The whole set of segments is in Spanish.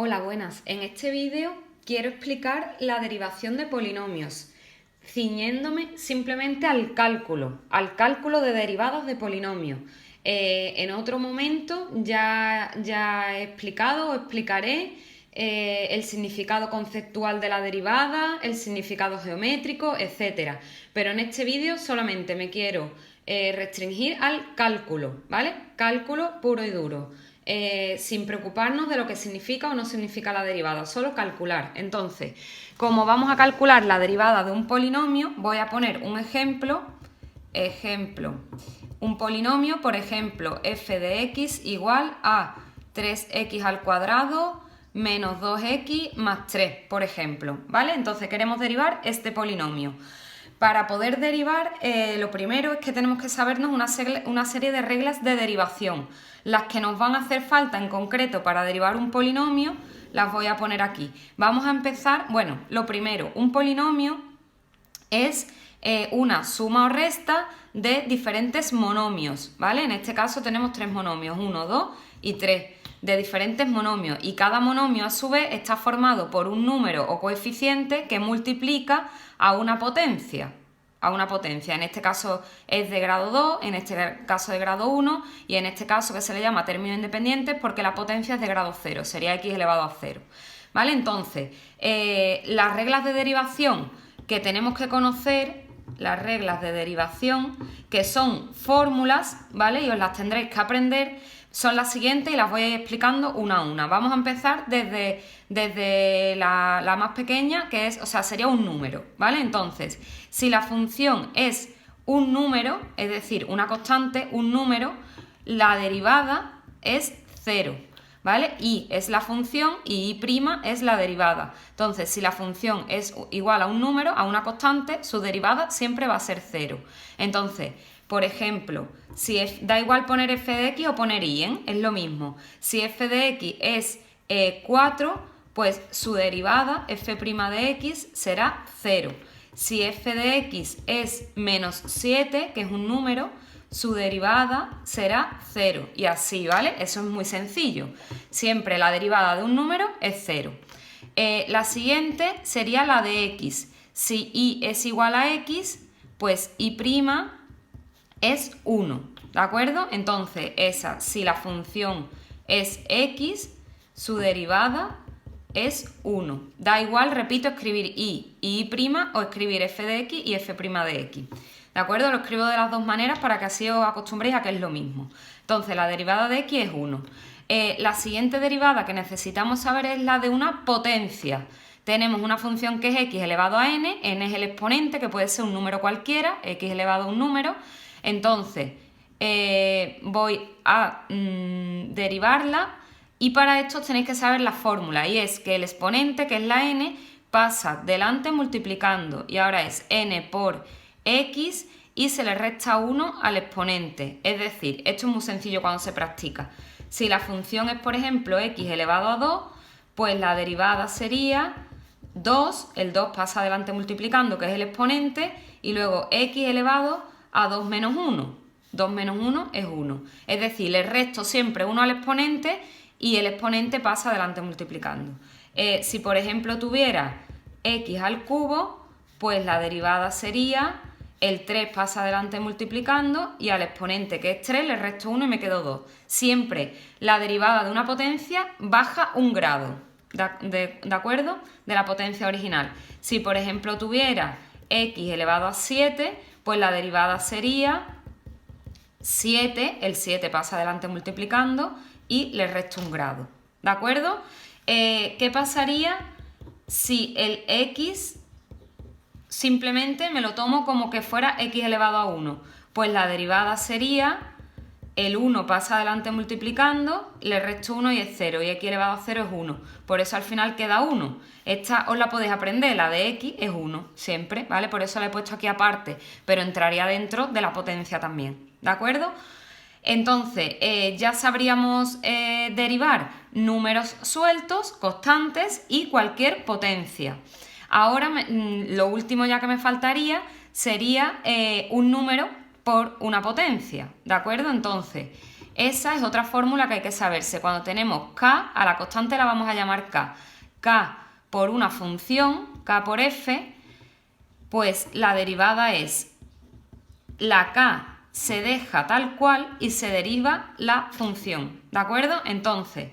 Hola, buenas. En este vídeo quiero explicar la derivación de polinomios, ciñéndome simplemente al cálculo de derivadas de polinomios. En otro momento ya he explicado o explicaré el significado conceptual de la derivada, el significado geométrico, etc. Pero en este vídeo solamente me quiero restringir al cálculo, ¿vale? Cálculo puro y duro. Sin preocuparnos de lo que significa o no significa la derivada, solo calcular. Entonces, como vamos a calcular la derivada de un polinomio, voy a poner un ejemplo, un polinomio, por ejemplo, f de x igual a 3x al cuadrado menos 2x más 3, por ejemplo, ¿vale? Entonces queremos derivar este polinomio. Para poder derivar, lo primero es que tenemos que sabernos una serie de reglas de derivación. Las que nos van a hacer falta en concreto para derivar un polinomio, las voy a poner aquí. Vamos a empezar, bueno, lo primero, un polinomio es una suma o resta de diferentes monomios, ¿vale? En este caso tenemos tres monomios, 1, 2 y 3, de diferentes monomios, y cada monomio a su vez está formado por un número o coeficiente que multiplica a una potencia. En este caso es de grado 2, en este caso de grado 1 y en este caso que se le llama términos independientes porque la potencia es de grado 0, sería x elevado a 0. ¿Vale? Entonces, las reglas de derivación que tenemos que conocer, las reglas de derivación, que son fórmulas, ¿vale? Y os las tendréis que aprender, son las siguientes y las voy a ir explicando una a una. Vamos a empezar desde la más pequeña, que es, o sea, sería un número, ¿vale? Entonces, si la función es un número, es decir, una constante, un número, la derivada es 0. ¿Vale? Y es la función y y' es la derivada. Entonces, si la función es igual a un número, a una constante, su derivada siempre va a ser 0. Entonces, por ejemplo, si da igual poner f de x o poner y, es lo mismo. Si f de x es 4, pues su derivada, f' de x, será 0. Si f de x es menos 7, que es un número, su derivada será 0 y así, ¿vale? Eso es muy sencillo. Siempre la derivada de un número es 0. La siguiente sería la de x. Si y es igual a x, pues y' es 1, ¿de acuerdo? Entonces, si la función es x, su derivada es 1. Da igual, repito, escribir y y' o escribir f de x y f' de x. ¿De acuerdo? Lo escribo de las dos maneras para que así os acostumbréis a que es lo mismo. Entonces, la derivada de x es 1. La siguiente derivada que necesitamos saber es la de una potencia. Tenemos una función que es x elevado a n es el exponente, que puede ser un número cualquiera, x elevado a un número. Entonces, voy a derivarla y para esto tenéis que saber la fórmula, y es que el exponente, que es la n, pasa delante multiplicando y ahora es n por x y se le resta 1 al exponente. Es decir, esto es muy sencillo cuando se practica. Si la función es, por ejemplo, x elevado a 2, pues la derivada sería 2, el 2 pasa adelante multiplicando, que es el exponente, y luego x elevado a 2 menos 1. 2 menos 1 es 1. Es decir, le resto siempre 1 al exponente y el exponente pasa adelante multiplicando. Si, por ejemplo, tuviera x al cubo, pues la derivada sería el 3 pasa adelante multiplicando y al exponente, que es 3, le resto 1 y me quedo 2. Siempre la derivada de una potencia baja un grado, ¿de acuerdo? De la potencia original. Si, por ejemplo, tuviera x elevado a 7, pues la derivada sería 7, el 7 pasa adelante multiplicando y le resto un grado, ¿de acuerdo? ¿Qué pasaría si el x simplemente me lo tomo como que fuera x elevado a 1? Pues la derivada sería el 1 pasa adelante multiplicando, le resto 1 y es 0, y x elevado a 0 es 1. Por eso al final queda 1. Esta os la podéis aprender, la de x es 1, siempre, ¿vale? Por eso la he puesto aquí aparte, pero entraría dentro de la potencia también, ¿de acuerdo? Entonces, ya sabríamos derivar números sueltos, constantes y cualquier potencia. Ahora, lo último ya que me faltaría sería un número por una potencia, ¿de acuerdo? Entonces, Esa es otra fórmula que hay que saberse. Cuando tenemos k, a la constante la vamos a llamar k. K por una función, k por f, pues la derivada es la k se deja tal cual y se deriva la función, ¿de acuerdo? Entonces,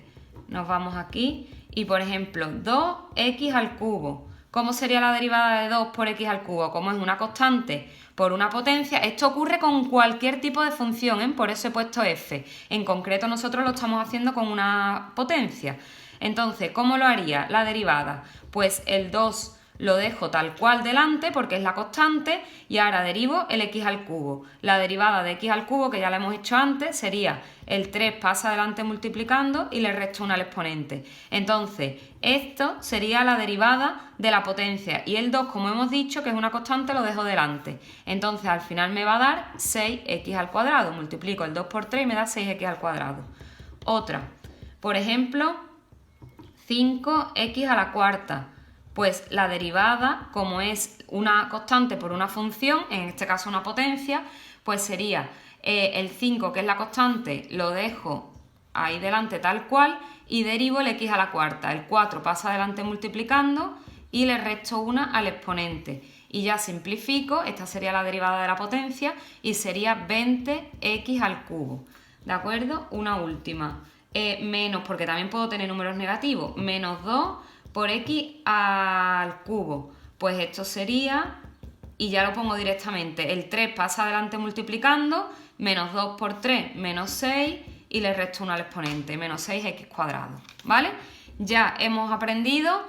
nos vamos aquí y, por ejemplo, 2x al cubo. ¿Cómo sería la derivada de 2 por x al cubo? Como es una constante por una potencia, esto ocurre con cualquier tipo de función, ¿eh? Por eso he puesto f. En concreto nosotros lo estamos haciendo con una potencia. Entonces, ¿cómo lo haría la derivada? Pues el 2 lo dejo tal cual delante porque es la constante y ahora derivo el x al cubo. La derivada de x al cubo, que ya la hemos hecho antes, sería el 3 pasa adelante multiplicando y le resto 1 al exponente. Entonces, esto sería la derivada de la potencia y el 2, como hemos dicho, que es una constante, lo dejo delante. Entonces, al final me va a dar 6x al cuadrado. Multiplico el 2 por 3 y me da 6x al cuadrado. Otra, por ejemplo, 5x a la cuarta. Pues la derivada, como es una constante por una función, en este caso una potencia, pues sería el 5, que es la constante, lo dejo ahí delante tal cual y derivo el x a la cuarta. El 4 pasa adelante multiplicando y le resto 1 al exponente. Y ya simplifico, esta sería la derivada de la potencia y sería 20x al cubo. ¿De acuerdo? Una última. Menos, porque también puedo tener números negativos, menos 2 por x al cubo. Pues esto sería, y ya lo pongo directamente, el 3 pasa adelante multiplicando, menos 2 por 3, menos 6, y le resto 1 al exponente, menos 6x cuadrado, ¿vale? Ya hemos aprendido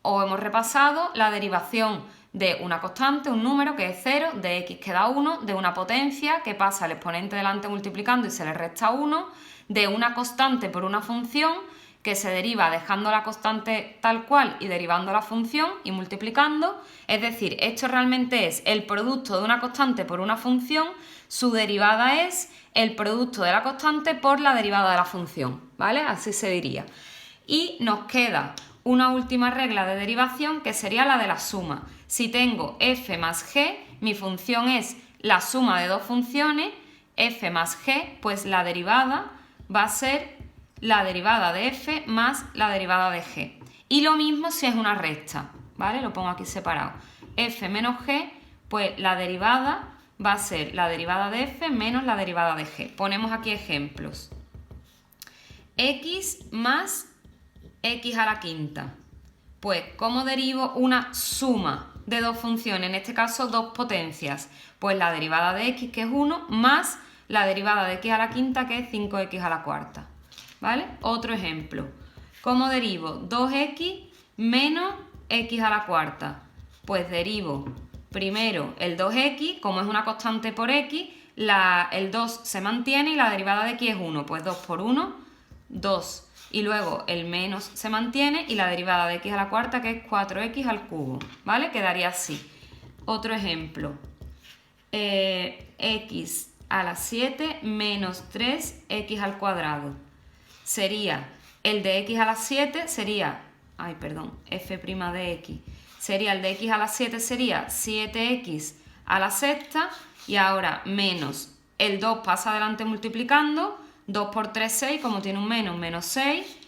o hemos repasado la derivación de una constante, un número que es 0, de x queda 1, de una potencia que pasa al exponente delante multiplicando y se le resta 1, de una constante por una función que se deriva dejando la constante tal cual y derivando la función y multiplicando. Es decir, esto realmente es el producto de una constante por una función, su derivada es el producto de la constante por la derivada de la función, ¿vale? Así se diría. Y nos queda una última regla de derivación que sería la de la suma. Si tengo f más g, mi función es la suma de dos funciones, f más g, pues la derivada va a ser la derivada de f más la derivada de g. Y lo mismo si es una recta, ¿vale? Lo pongo aquí separado. F menos g, pues la derivada va a ser la derivada de f menos la derivada de g. Ponemos aquí ejemplos. X más x a la quinta. Pues, ¿cómo derivo una suma de dos funciones? En este caso, dos potencias. Pues la derivada de x, que es 1, más la derivada de x a la quinta, que es 5x a la cuarta. ¿Vale? Otro ejemplo. ¿Cómo derivo 2x menos x a la cuarta? Pues derivo primero el 2x, como es una constante por x, el 2 se mantiene y la derivada de x es 1. Pues 2 por 1, 2. Y luego el menos se mantiene y la derivada de x a la cuarta, que es 4x al cubo. ¿Vale? Quedaría así. Otro ejemplo. X a la 7 menos 3x al cuadrado. Sería el de x a la 7 sería, f' de x, sería el de x a la 7 sería 7x a la sexta y ahora menos el 2 pasa adelante multiplicando, 2 por 3, 6, como tiene un menos 6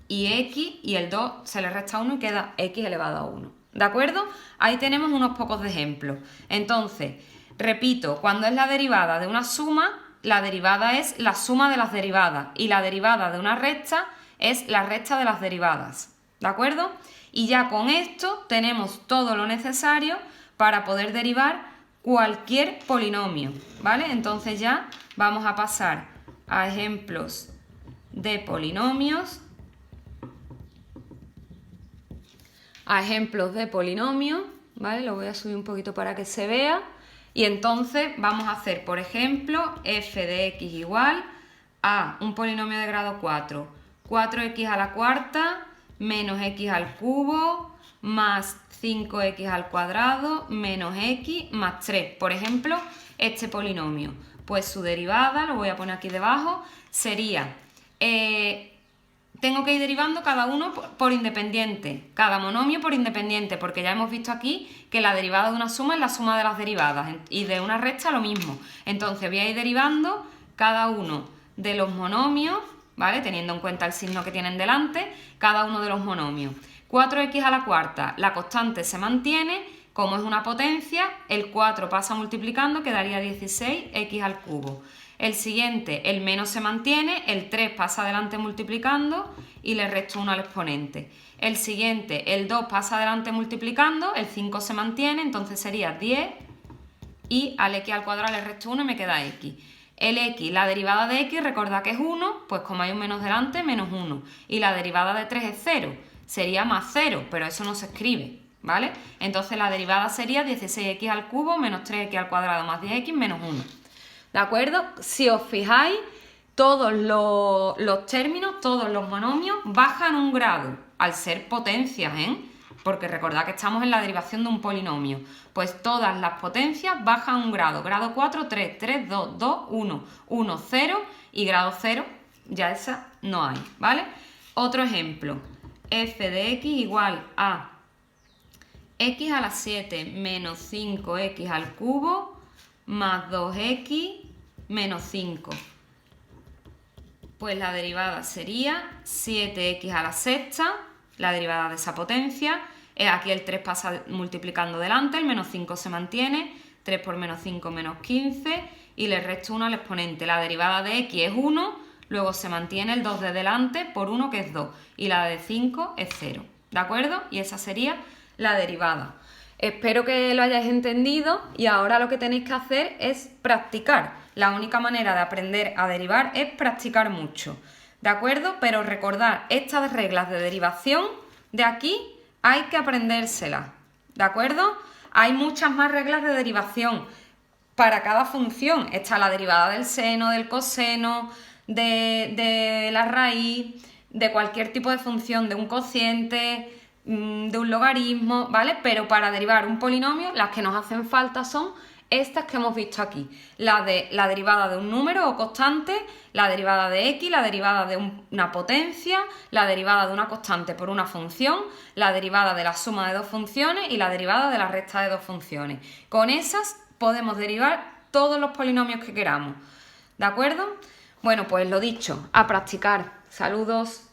y x y el 2 se le resta 1 y queda x elevado a 1. ¿De acuerdo? Ahí tenemos unos pocos de ejemplos. Entonces, repito, cuando es la derivada de una suma, la derivada es la suma de las derivadas y la derivada de una recta es la recta de las derivadas, ¿de acuerdo? Y ya con esto tenemos todo lo necesario para poder derivar cualquier polinomio, ¿vale? Entonces ya vamos a pasar a ejemplos de polinomios. ¿Vale? Lo voy a subir un poquito para que se vea. Y entonces vamos a hacer, por ejemplo, f de x igual a un polinomio de grado 4, 4x a la cuarta menos x al cubo más 5x al cuadrado menos x más 3. Por ejemplo, este polinomio. Pues su derivada, lo voy a poner aquí debajo, sería... tengo que ir derivando cada uno por independiente, cada monomio por independiente, porque ya hemos visto aquí que la derivada de una suma es la suma de las derivadas y de una recta lo mismo. Entonces voy a ir derivando cada uno de los monomios, ¿vale? Teniendo en cuenta el signo que tienen delante, cada uno de los monomios. 4x a la cuarta, la constante se mantiene, como es una potencia, el 4 pasa multiplicando, quedaría 16x al cubo. El siguiente, el menos se mantiene, el 3 pasa adelante multiplicando y le resto 1 al exponente. El siguiente, el 2 pasa adelante multiplicando, el 5 se mantiene, entonces sería 10 y al x al cuadrado le resto 1 y me queda x. El x, la derivada de x, recordad que es 1, pues como hay un menos delante, menos 1. Y la derivada de 3 es 0, sería más 0, pero eso no se escribe, ¿vale? Entonces la derivada sería 16x al cubo menos 3x al cuadrado más 10x menos 1. ¿De acuerdo? Si os fijáis, todos los términos, todos los monomios bajan un grado al ser potencias, ¿eh? Porque recordad que estamos en la derivación de un polinomio. Pues todas las potencias bajan un grado. Grado 4, 3, 3, 2, 2, 1, 1, 0 y grado 0, ya esa no hay, ¿vale? Otro ejemplo, f de x igual a x a la 7 menos 5x al cubo más 2x menos 5. Pues la derivada sería 7x a la sexta, la derivada de esa potencia. Aquí el 3 pasa multiplicando delante, el menos 5 se mantiene, 3 por menos 5 menos 15 y le resto 1 al exponente. La derivada de x es 1, luego se mantiene el 2 de delante por 1 que es 2 y la de 5 es 0, ¿de acuerdo? Y esa sería la derivada. Espero que lo hayáis entendido y ahora lo que tenéis que hacer es practicar. La única manera de aprender a derivar es practicar mucho, ¿de acuerdo? Pero recordad, estas reglas de derivación de aquí hay que aprendérselas, ¿de acuerdo? Hay muchas más reglas de derivación para cada función. Está la derivada del seno, del coseno, de la raíz, de cualquier tipo de función, de un cociente, de un logaritmo, ¿vale? Pero para derivar un polinomio, las que nos hacen falta son estas que hemos visto aquí. La derivada de un número o constante, la derivada de x, la derivada de una potencia, la derivada de una constante por una función, la derivada de la suma de dos funciones y la derivada de la resta de dos funciones. Con esas podemos derivar todos los polinomios que queramos, ¿de acuerdo? Bueno, pues lo dicho, a practicar. Saludos.